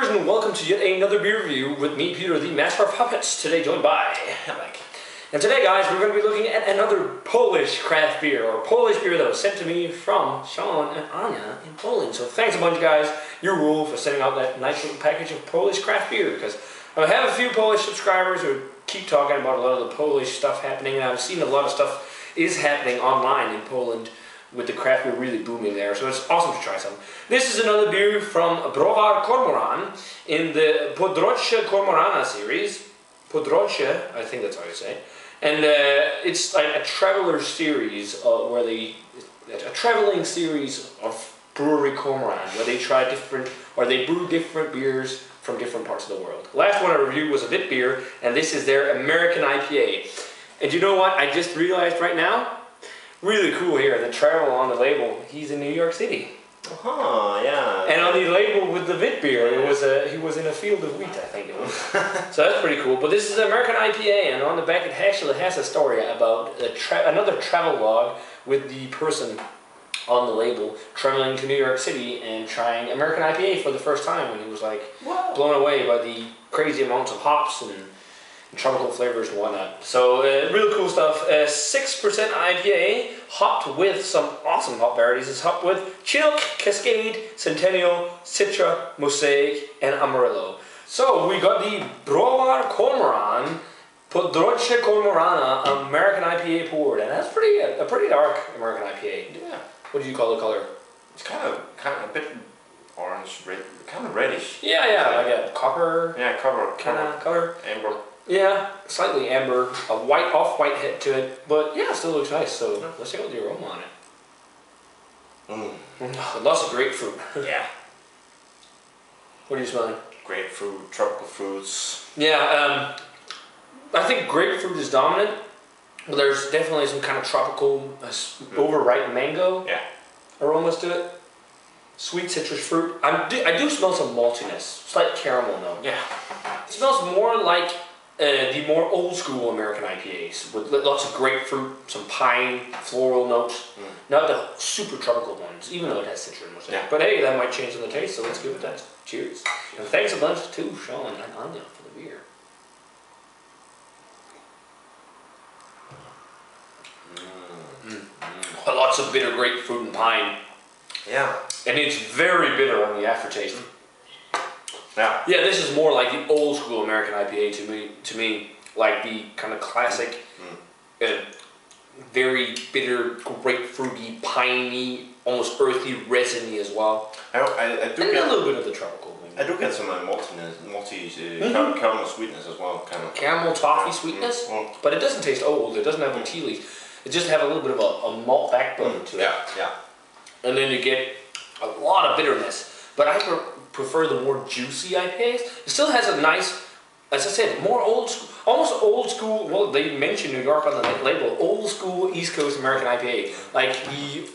viewers, and welcome to yet another beer review with me, Peter, the Master of Puppets. Today joined by Mike. And today, guys, we're going to be looking at another Polish craft beer, or Polish beer that was sent to me from Sean and Anya in Poland. So thanks a bunch, guys, your rule for sending out that nice little package of Polish craft beer, because I have a few Polish subscribers who keep talking about a lot of the Polish stuff happening, and I've seen a lot of stuff is happening online in Poland with the craft beer really booming there, so it's awesome to try some. This is another beer from Browar Kormoran in the Podroze Kormorana series. Podroze, I think that's how you say. And it's like a traveler series a traveling series of Brewery Kormoran, where they try different, or they brew different beers from different parts of the world. Last one I reviewed was a wit beer, and this is their American IPA. And you know what? I just realized right now, really cool here, the travel on the label, he's in New York City. Yeah. And on the label with the wit beer, it was he was in a field of wheat, I think it was. So that's pretty cool. But this is an American IPA, and on the back it actually has a story about another travel log with the person on the label traveling to New York City and trying American IPA for the first time, when he was like blown away by the crazy amounts of hops and tropical flavors and whatnot. So real cool stuff. 6% IPA, hopped with some awesome hop varieties. It's hopped with Chinook, Cascade, Centennial, Citra, Mosaic, and Amarillo. So we got the Browar Kormoran Podroze Kormorana American IPA poured, and that's a pretty dark American IPA. Yeah. What do you call the color? It's kind of a bit orange, red, kind of reddish. Yeah, like a copper. Yeah, copper kind of color. Amber. Yeah, slightly amber, a white, off-white hit to it, but yeah, it still looks nice. So let's check out the aroma on it. Lots of grapefruit. Yeah. What are you smelling? Grapefruit, tropical fruits. Yeah, I think grapefruit is dominant, but there's definitely some kind of tropical, overripe mango aromas to it. Sweet citrus fruit. I do smell some maltiness, slight caramel note. Yeah. It smells more like the more old school American IPAs with lots of grapefruit, some pine, floral notes. Not the super tropical ones, even though it has citrus in it. Yeah. But hey, that might change on the taste, so let's give it that. Cheers. And thanks a bunch to Sean and Anya for the beer. Lots of bitter grapefruit and pine. Yeah. And it's very bitter on the aftertaste. Yeah. Yeah, this is more like the old school American IPA to me, like the kind of classic, very bitter, grapefruity, piney, almost earthy, resiny as well. I do and get a little bit of the tropical. I do get some caramel sweetness as well, kind of. Caramel toffee sweetness, but it doesn't taste old. It doesn't have the tea leaves. It just have a little bit of a malt backbone to it. Yeah. And then you get a lot of bitterness, but I prefer the more juicy IPAs. It still has a nice, as I said, more old school, almost old school. Well, they mentioned New York on the label. Old school East Coast American IPA, like the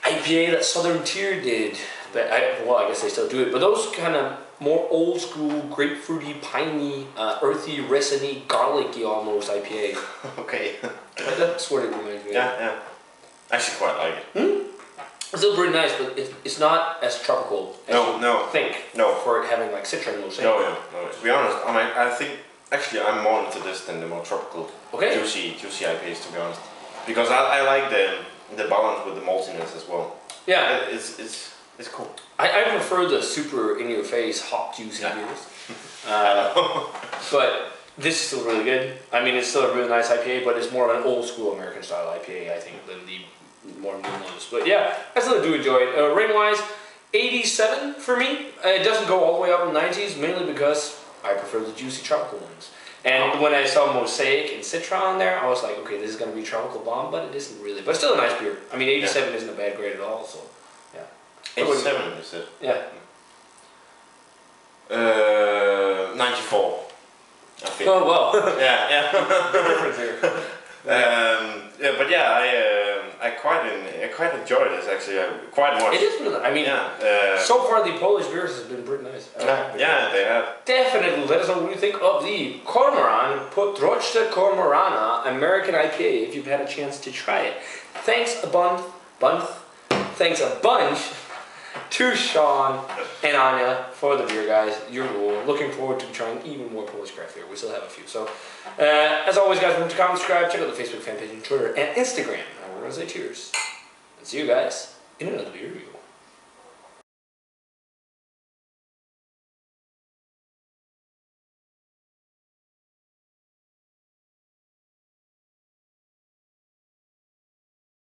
IPA that Southern Tier did. But I guess they still do it. But those kind of more old school, grapefruity, piney, earthy, resiny, garlicky almost IPA. Okay. That's what it reminds me of. Yeah. I actually quite like it. It's still pretty nice, but it's not as tropical as you think. No. For it having like citron and mosaic. No. To be honest, I think actually I'm more into this than the more tropical, juicy IPAs. To be honest, because I like the balance with the maltiness as well. Yeah. It's cool. I prefer the super in-your-face hop juicy beers. But this is still really good. I mean, it's still a really nice IPA, but it's more of an old school American style IPA, I think, than the more new ones. But yeah, I still do enjoy it. Rating-wise, 87 for me. It doesn't go all the way up in the 90s, mainly because I prefer the juicy tropical ones. And when I saw Mosaic and Citra on there, I was like, okay, this is going to be tropical bomb, but it isn't really. But still a nice beer. I mean, 87 isn't a bad grade at all, so yeah. 87, you said? Yeah. 94. I think. Oh well. Yeah. Good difference here. But I quite enjoyed this actually. Quite much. It is really. I mean, so far the Polish beers have been pretty nice. Yeah, they have. Definitely, let us know what you think of the Kormoran Podroze Kormorana American IPA if you've had a chance to try it. Thanks a bunch to Sean and Anya for the beer, guys. Your rule. Looking forward to trying even more Polish craft beer. We still have a few. So, as always, guys, remember to comment, subscribe, check out the Facebook fan page and Twitter and Instagram. We're going to say cheers. And see you guys in another beer review.